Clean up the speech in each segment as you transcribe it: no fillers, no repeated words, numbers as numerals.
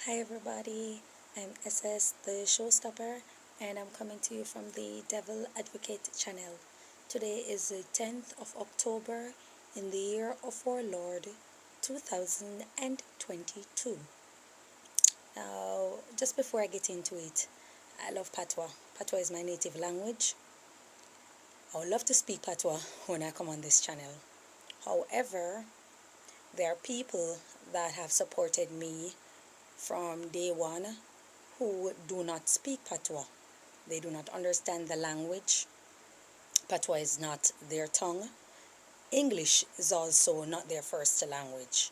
Hi everybody, I'm SS the Showstopper and I'm coming to you from the Devil Advocate channel. Today is the 10th of October in the year of our Lord 2022. Now, just before I get into it, I love Patois. Patois is my native language. I would love to speak Patois when I come on this channel. However, there are people that have supported me from day one who do not speak Patois. They do not understand the language. Patois is not their tongue. English is also not their first language.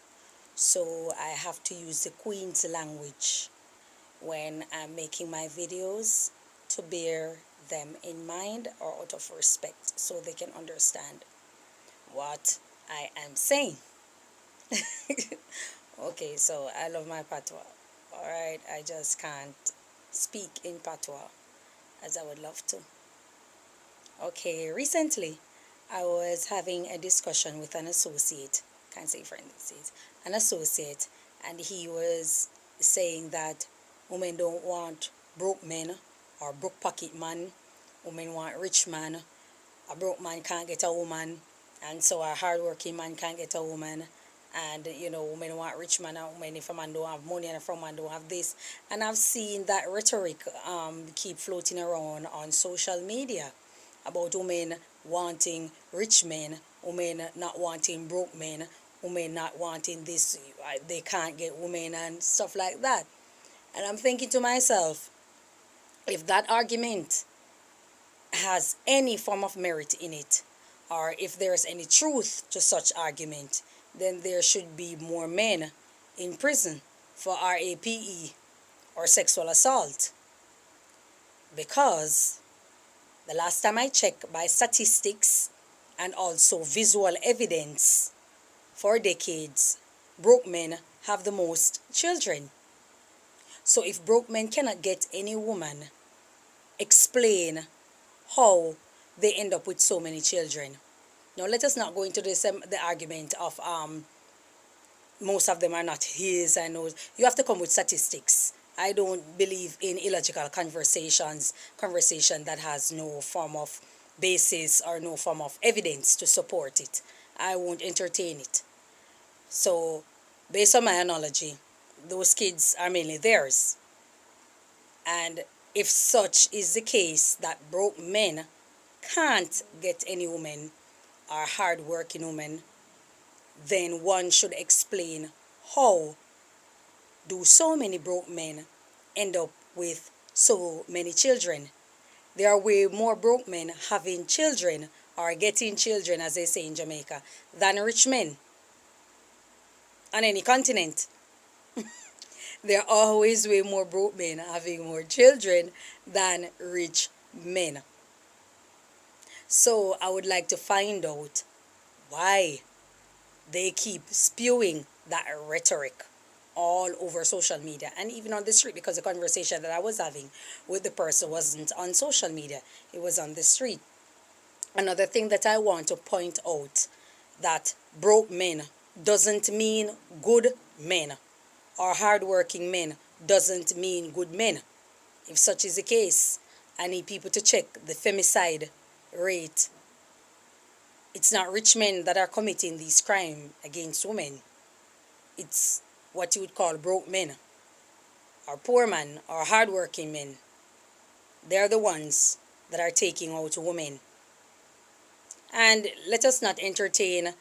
So I have to use the Queen's language when I'm making my videos to bear them in mind or out of respect so they can understand what I am saying. Okay, so I love my Patois. Alright, I just can't speak in Patois as I would love to. Okay, recently I was having a discussion with an associate, can't say friend, an associate, and he was saying that women don't want broke men or broke pocket man, women want rich man, a broke man can't get a woman, and so a hardworking man can't get a woman. And women want rich man, and women, if a man don't have money and if a man don't have this. And I've seen that rhetoric keep floating around on social media about women wanting rich men, women not wanting broke men, women not wanting this, they can't get women and stuff like that. And I'm thinking to myself, if that argument has any form of merit in it, or if there's any truth to such argument, then there should be more men in prison for RAPE or sexual assault. Because the last time I checked, by statistics and also visual evidence, for decades, broke men have the most children. So if broke men cannot get any woman, explain how they end up with so many children. Now let us not go into the argument of most of them are not his and those. You have to come with statistics. I don't believe in illogical conversation that has no form of basis or no form of evidence to support it. I won't entertain it. So, based on my analogy, those kids are mainly theirs. And if such is the case that broke men can't get any woman or hard-working woman, then one should explain how do so many broke men end up with so many children. There are way more broke men having children or getting children, as they say in Jamaica, than rich men on any continent. There are always way more broke men having more children than rich men. So I would like to find out why they keep spewing that rhetoric all over social media and even on the street, because the conversation that I was having with the person wasn't on social media, it was on the street. Another thing that I want to point out, that broke men doesn't mean good men, or hardworking men doesn't mean good men. If such is the case, I need people to check the femicide rate. It's not rich men that are committing these crimes against women. It's what you would call broke men, or poor men, or hardworking men. They're the ones that are taking out women. And let us not entertain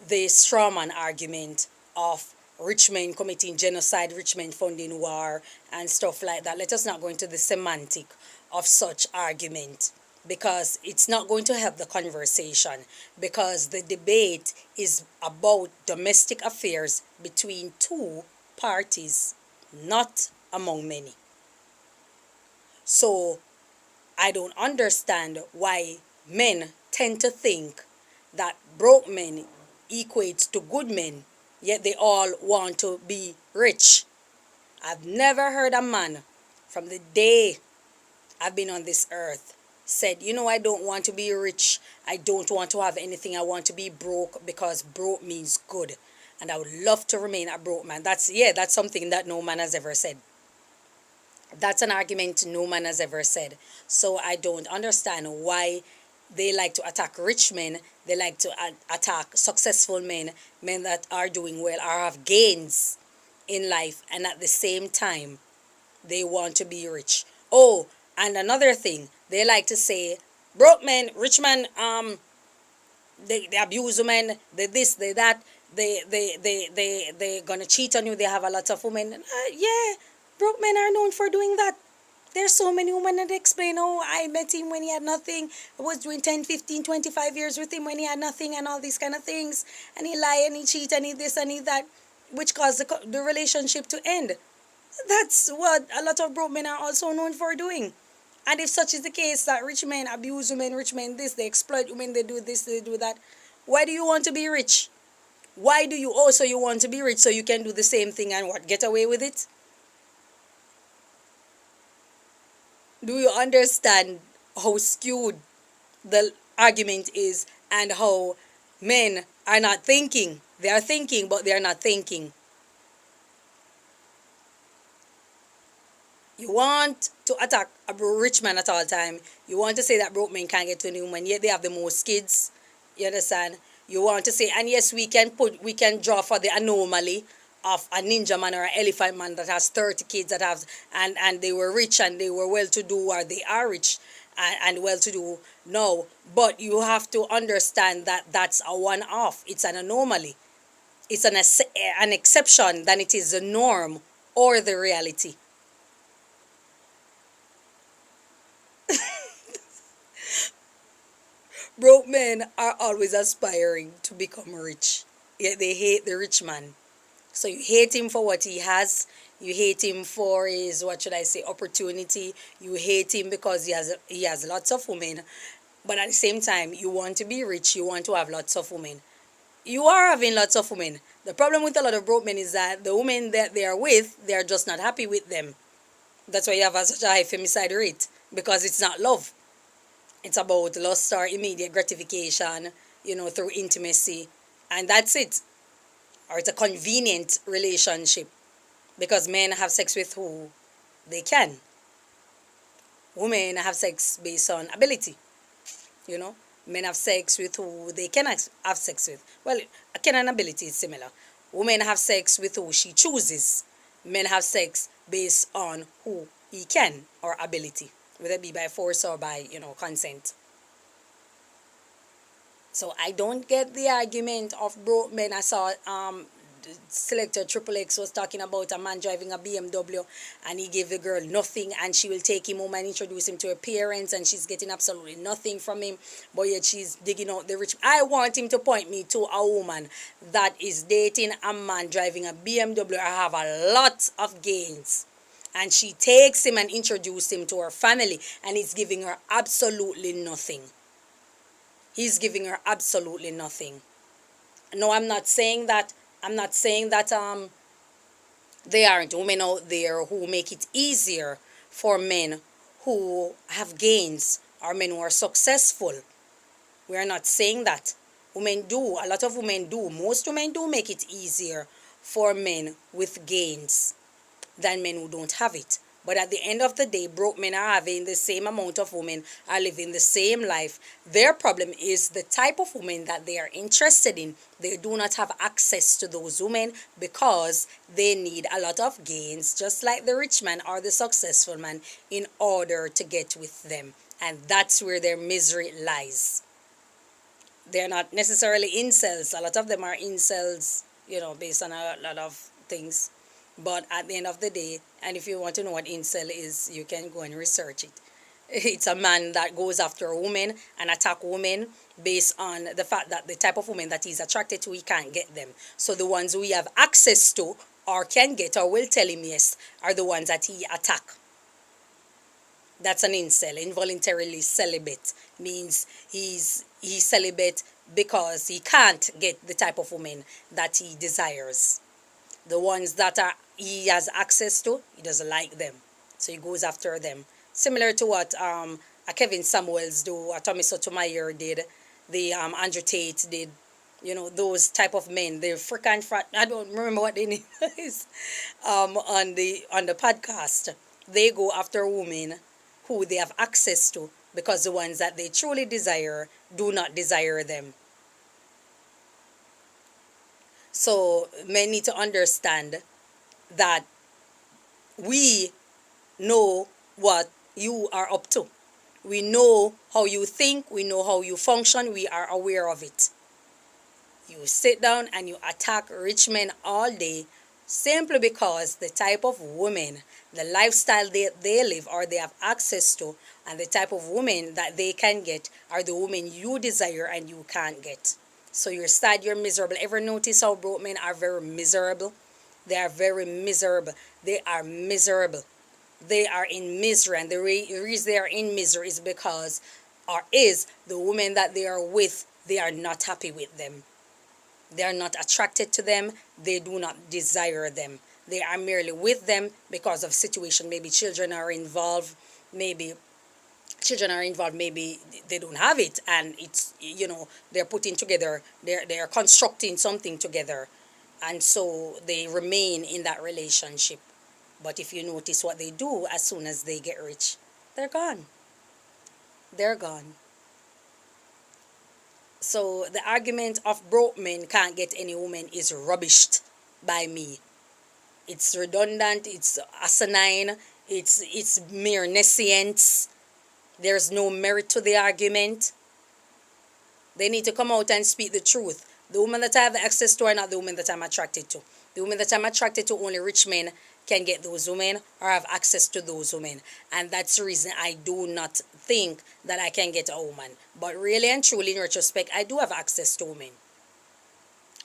the strawman argument of rich men committing genocide, rich men funding war, and stuff like that. Let us not go into the semantic of such argument, because it's not going to help the conversation, because the debate is about domestic affairs between two parties, not among many. So I don't understand why men tend to think that broke men equates to good men, yet they all want to be rich. I've never heard a man from the day I've been on this earth said, I don't want to be rich. I don't want to have anything. I want to be broke because broke means good. and I would love to remain a broke man. That's something that no man has ever said. That's an argument no man has ever said. So I don't understand why they like to attack rich men. They like to attack successful men, men that are doing well or have gains in life, and at the same time, they want to be rich. Oh, and another thing, they like to say, broke men, rich men, they abuse women, they this, they that, they gonna cheat on you, they have a lot of women. Yeah, broke men are known for doing that. There's so many women that explain, oh, I met him when he had nothing. I was doing 10, 15, 25 years with him when he had nothing and all these kind of things. And he lie and he cheat and he this and he that, which caused the relationship to end. That's what a lot of broke men are also known for doing. And if such is the case that rich men abuse women, rich men this, they exploit women, they do this, they do that, why do you want to be rich? Why do you also you want to be rich so you can do the same thing and what, get away with it? Do you understand how skewed the argument is and how men are not thinking? They are thinking, but they are not thinking. You want to attack a rich man at all time. You want to say that broke men can't get to any woman, yet they have the most kids. You understand? You want to say, and yes, we can draw for the anomaly of a ninja man or an elephant man that has 30 kids that have, and they were rich and they were well to do, or they are rich and well to do. No, but you have to understand that that's a one off. It's an anomaly. It's an exception than it is the norm or the reality. Broke men are always aspiring to become rich, yet they hate the rich man. So you hate him for what he has. You hate him for his, what should I say, opportunity. You hate him because he has lots of women. But at the same time, you want to be rich. You want to have lots of women. You are having lots of women. The problem with a lot of broke men is that the women that they are with, they are just not happy with them. That's why you have such a high femicide rate, because it's not love. It's about lust or immediate gratification, through intimacy. And that's it. Or it's a convenient relationship, because men have sex with who they can. Women have sex based on ability. You know, men have sex with who they can have sex with. Well, can and ability is similar. Women have sex with who she chooses. Men have sex based on who he can or ability, whether it be by force or by consent. So I don't get the argument of broke men. I saw selector Triple X was talking about a man driving a BMW, and he gave the girl nothing, and she will take him home and introduce him to her parents, and she's getting absolutely nothing from him, but yet she's digging out the rich. I want him to point me to a woman that is dating a man driving a BMW. I have a lot of gains, and she takes him and introduces him to her family, and he's giving her absolutely nothing. He's giving her absolutely nothing. No, I'm not saying that. There aren't women out there who make it easier for men who have gains or men who are successful. We are not saying that. Women do. A lot of women do. Most women do make it easier for men with gains than men who don't have it. But at the end of the day, broke men are having the same amount of women, are living the same life. Their problem is the type of women that they are interested in. They do not have access to those women because they need a lot of gains, just like the rich man or the successful man, in order to get with them. And that's where their misery lies. They're not necessarily incels. A lot of them are incels, based on a lot of things. But at the end of the day, and if you want to know what incel is, you can go and research it. It's a man that goes after a woman and attack women based on the fact that the type of woman that he's attracted to, he can't get them. So the ones who he have access to or can get or will tell him yes are the ones that he attack. That's an incel. Involuntarily celibate means he's celibate because he can't get the type of woman that he desires. The ones that he has access to, he doesn't like them, so he goes after them. Similar to what a Kevin Samuels do, what Tommy Sotomayor did, the Andrew Tate did. those type of men, the freaking frat, I don't remember what their name is, on the podcast. They go after women who they have access to, because the ones that they truly desire do not desire them. So men need to understand that we know what you are up to. We know how you think, we know how you function, we are aware of it. You sit down and you attack rich men all day simply because the type of women, the lifestyle they live or they have access to, and the type of women that they can get are the women you desire and you can't get. So you're sad, you're miserable. Ever notice how broke men are very miserable? They are very miserable. They are miserable. They are in misery, and the reason they are in misery is because, or is, the women that they are with, they are not happy with them. They are not attracted to them. They do not desire them. They are merely with them because of situation. Maybe children are involved. Maybe they don't have it, and it's, they're putting together, they're constructing something together, and so they remain in that relationship. But if you notice what they do, as soon as they get rich, they're gone. They're gone. So the argument of broke men can't get any woman is rubbished by me. It's redundant, it's asinine, it's mere nescience. There's no merit to the argument. They need to come out and speak the truth. The woman that I have access to are not the woman that I'm attracted to. The woman that I'm attracted to, only rich men can get those women or have access to those women. And that's the reason I do not think that I can get a woman. But really and truly, in retrospect, I do have access to women.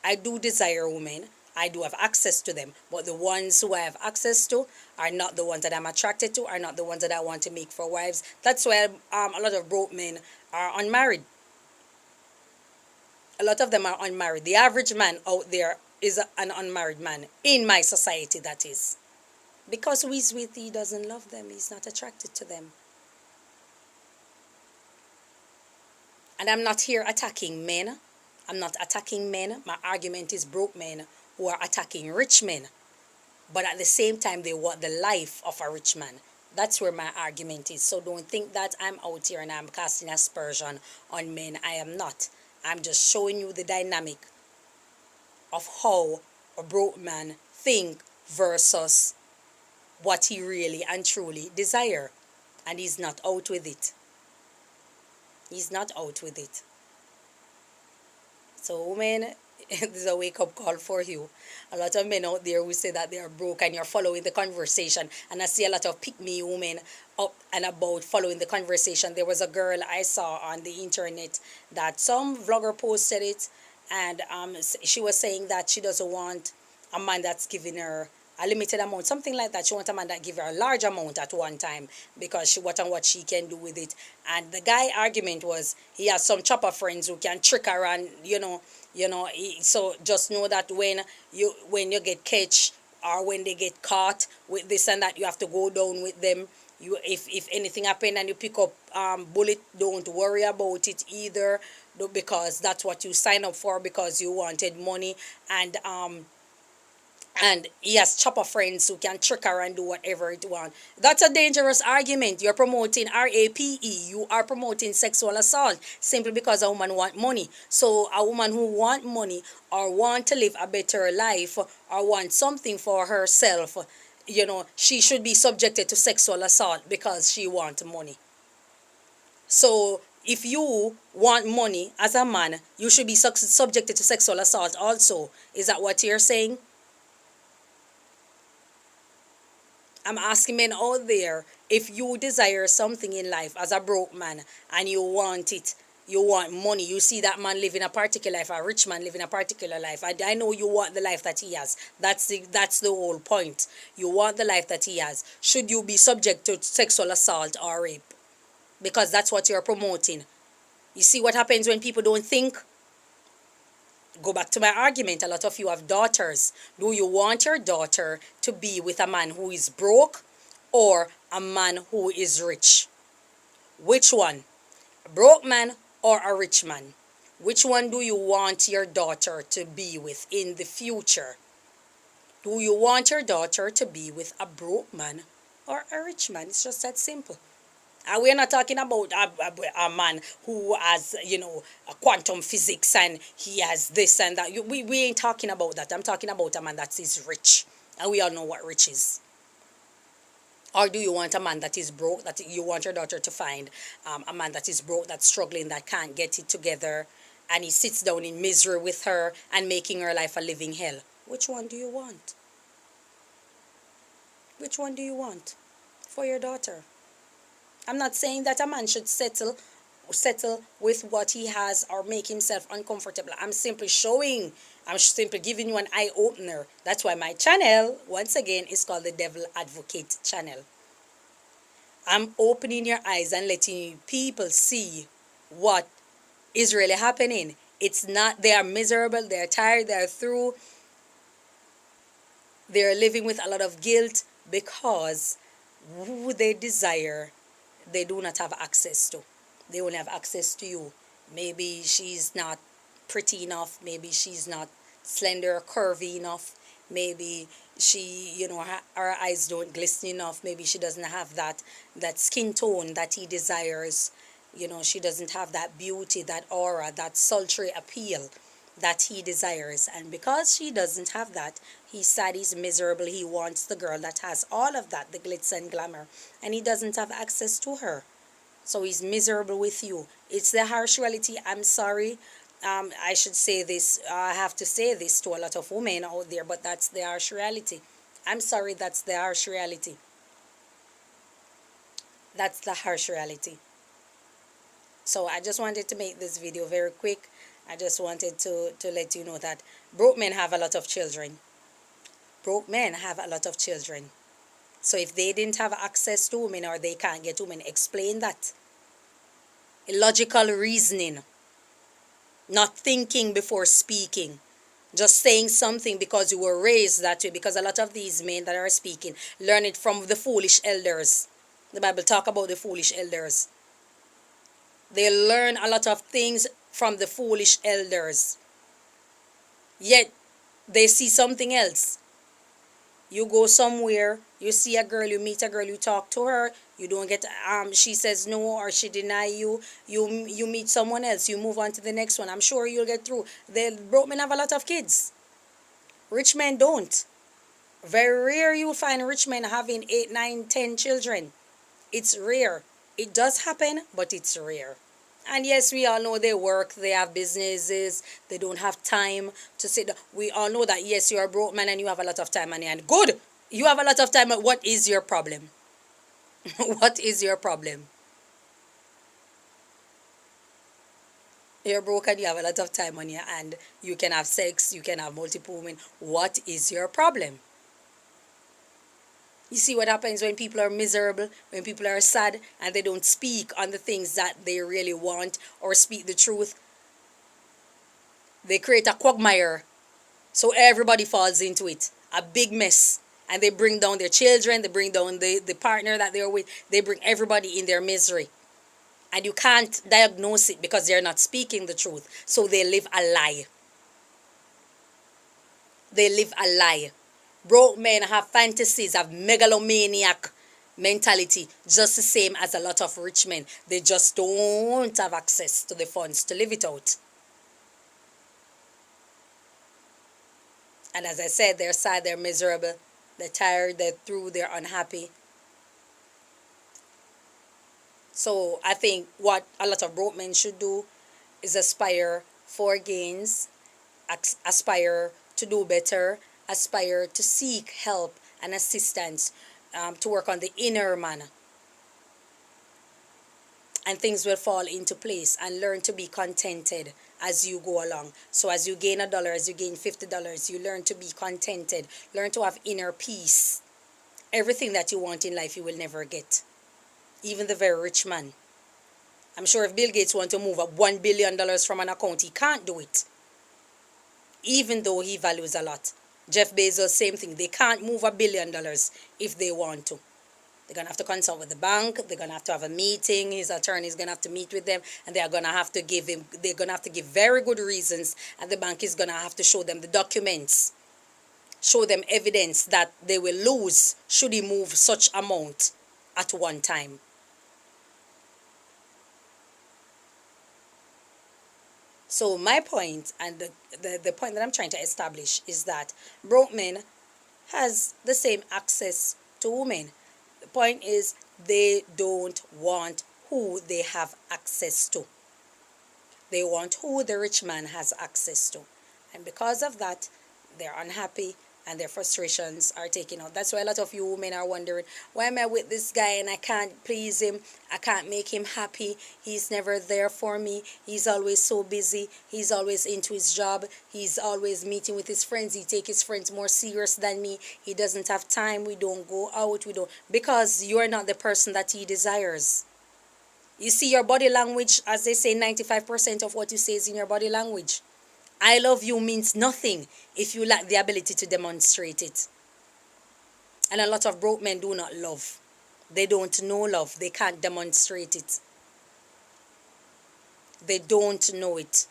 I do desire women. I do have access to them. But the ones who I have access to are not the ones that I'm attracted to, are not the ones that I want to make for wives. That's why a lot of broke men are unmarried. A lot of them are unmarried. The average man out there is an unmarried man, in my society, that is. Because who he's with, he doesn't love them. He's not attracted to them. And I'm not here attacking men. I'm not attacking men. My argument is broke men who are attacking rich men. But at the same time, they want the life of a rich man. That's where my argument is. So don't think that I'm out here and I'm casting aspersion on men. I am not. I'm just showing you the dynamic of how a broke man think versus what he really and truly desire. And he's not out with it. He's not out with it. So women, this is a wake-up call for you. A lot of men out there who say that they are broke and you're following the conversation. And I see a lot of pick-me women up and about following the conversation. There was a girl I saw on the internet that some vlogger posted it, and she was saying that she doesn't want a man that's giving her a limited amount, something like that. She wants a man that give her a large amount at one time because what she can do with it. And the guy argument was he has some chopper friends who can trick her, and so just know that when you get catch, or when they get caught with this and that, you have to go down with them. If anything happen and you pick up bullet, don't worry about it either, because that's what you sign up for, because you wanted money. And he has chopper friends who can trick her and do whatever it want. That's a dangerous argument. You're promoting RAPE. You are promoting sexual assault simply because a woman want money. So a woman who want money or want to live a better life or want something for herself, she should be subjected to sexual assault because she want money. So if you want money as a man, you should be subjected to sexual assault also. Is that what you're saying? I'm asking men out there, if you desire something in life as a broke man and you want it, you want money, you see that man living a particular life, a rich man living a particular life. I know you want the life that he has. That's the whole point. You want the life that he has. Should you be subject to sexual assault or rape? Because that's what you're promoting. You see what happens when people don't think? Go back to my argument. A lot of you have daughters. Do you want your daughter to be with a man who is broke or a man who is rich? Which one? A broke man or a rich man? Which one do you want your daughter to be with in the future? Do you want your daughter to be with a broke man or a rich man? It's just that simple. And we're not talking about a man who has, a quantum physics and he has this and that. We ain't talking about that. I'm talking about a man that is rich. And we all know what rich is. Or do you want a man that is broke, that you want your daughter to find a man that is broke, that's struggling, that can't get it together, and he sits down in misery with her and making her life a living hell? Which one do you want? Which one do you want for your daughter? I'm not saying that a man should settle with what he has or make himself uncomfortable. I'm simply giving you an eye opener. That's why my channel, once again, is called the Devil Advocate channel. I'm opening your eyes and letting people see what is really happening. It's not, they are miserable, they're tired, they're through, they're living with a lot of guilt because who they desire, they do not have access to. They only have access to you. Maybe she's not pretty enough. Maybe she's not slender or curvy enough. Maybe she, her eyes don't glisten enough. Maybe she doesn't have that skin tone that he desires. She doesn't have that beauty, that aura, that sultry appeal that he desires. And because she doesn't have that, he's sad, he's miserable. He wants the girl that has all of that, the glitz and glamour. And he doesn't have access to her. So he's miserable with you. It's the harsh reality. I'm sorry. I should say this. I have to say this to a lot of women out there, but that's the harsh reality. I'm sorry, that's the harsh reality. That's the harsh reality. So I just wanted to make this video very quick. I just wanted to let you know that broke men have a lot of children. Broke men have a lot of children. So if they didn't have access to women or they can't get women, explain that. Illogical reasoning. Not thinking before speaking. Just saying something because you were raised that way. Because a lot of these men that are speaking learn it from the foolish elders. The Bible talk about the foolish elders. They learn a lot of things from the foolish elders. Yet they see something else. You go somewhere, you see a girl, you meet a girl, you talk to her, you don't get, she says no or she deny you, you meet someone else, you move on to the next one. I'm sure you'll get through. The broke men have a lot of kids. Rich men don't. Very rare you'll find rich men having 8, 9, 10 children. It's rare. It does happen, but it's rare. And yes, we all know they work, they have businesses, they don't have time to sit down. We all know that, yes, you're a broke man and you have a lot of time on your hand. Good! You have a lot of time. What is your problem? What is your problem? You're broke and you have a lot of time on your hand. You can have sex, you can have multiple women. What is your problem? You see what happens when people are miserable, when people are sad, and they don't speak on the things that they really want or speak the truth. They create a quagmire. So everybody falls into it. A big mess. And they bring down their children, they bring down the partner that they're with. They bring everybody in their misery. And you can't diagnose it because they're not speaking the truth. So they live a lie. They live a lie. Broke men have fantasies, have megalomaniac mentality, just the same as a lot of rich men. They just don't have access to the funds to live it out. And as I said, they're sad, they're miserable, they're tired, they're through, they're unhappy. So I think what a lot of broke men should do is aspire for gains, aspire to do better, aspire to seek help and assistance to work on the inner man. And things will fall into place, and learn to be contented as you go along. So as you gain $1, as you gain $50, you learn to be contented. Learn to have inner peace. Everything that you want in life you will never get. Even the very rich man. I'm sure if Bill Gates wants to move up $1 billion from an account, he can't do it. Even though he values a lot. Jeff Bezos, same thing. They can't move $1 billion if they want to. They're going to have to consult with the bank. They're going to have a meeting. His attorney is going to have to meet with them, and they're going to have to give very good reasons, and the bank is going to have to show them the documents, show them evidence that they will lose should he move such amount at one time. So my point, and the point that I'm trying to establish, is that broke men has the same access to women. The point is, they don't want who they have access to. They want who the rich man has access to. And because of that, they're unhappy and their frustrations are taken out. That's why a lot of you women are wondering, why am I with this guy and I can't please him? I can't make him happy. He's never there for me. He's always so busy. He's always into his job. He's always meeting with his friends. He takes his friends more serious than me. He doesn't have time. We don't go out. We don't, because you're not the person that he desires. You see, your body language, as they say, 95% of what you say is in your body language. I love you means nothing if you lack the ability to demonstrate it. And a lot of broke men do not love. They don't know love. They can't demonstrate it. They don't know it.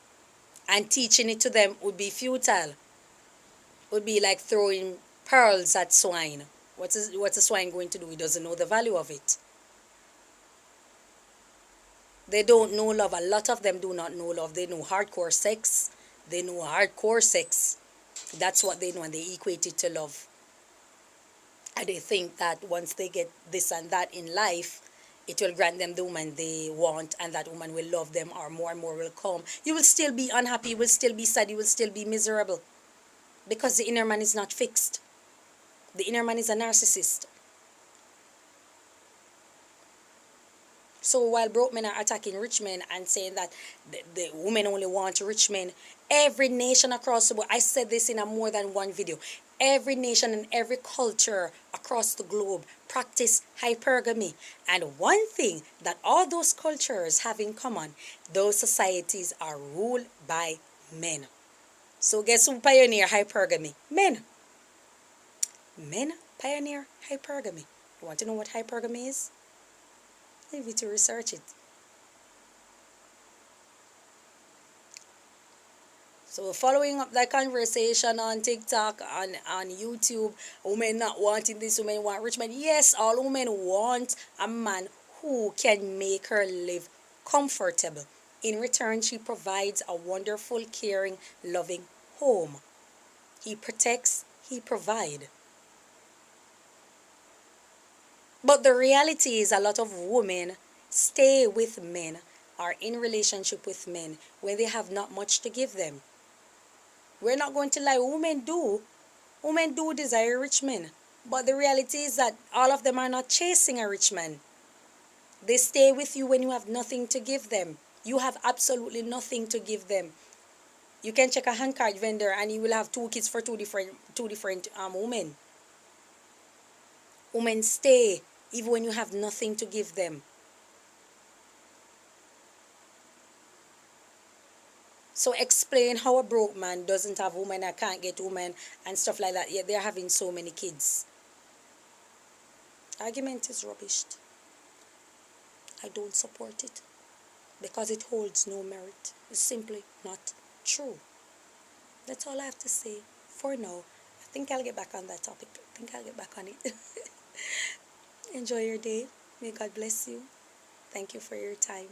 And teaching it to them would be futile. Would be like throwing pearls at swine. What's a swine going to do? He doesn't know the value of it. They don't know love. A lot of them do not know love. They know hardcore sex. They know hardcore sex. That's what they know, and they equate it to love. And they think that once they get this and that in life, it will grant them the woman they want, and that woman will love them, or more and more will come. You will still be unhappy. You will still be sad. You will still be miserable. Because the inner man is not fixed. The inner man is a narcissist. So while broke men are attacking rich men and saying that the women only want rich men, every nation across the world, I said this in a more than one video, every nation and every culture across the globe practice hypergamy. And one thing that all those cultures have in common, those societies are ruled by men. So guess who pioneered hypergamy? Men. Men pioneer hypergamy. You want to know what hypergamy is? Leave you to research it. So following up that conversation on TikTok, on YouTube, women not wanting this, women want rich men. Yes, all women want a man who can make her live comfortable. In return, she provides a wonderful, caring, loving home. He protects, he provides. But the reality is a lot of women stay with men, are in relationship with men when they have not much to give them. We're not going to lie, women do. Women do desire rich men. But the reality is that all of them are not chasing a rich man. They stay with you when you have nothing to give them. You have absolutely nothing to give them. You can check a handcart vendor and you will have two kids for two different women. Women stay even when you have nothing to give them. So explain how a broke man doesn't have women, I can't get women and stuff like that, yet they're having so many kids. Argument is rubbish. I don't support it because it holds no merit. It's simply not true. That's all I have to say for now. I think I'll get back on that topic. I think I'll get back on it. Enjoy your day. May God bless you. Thank you for your time.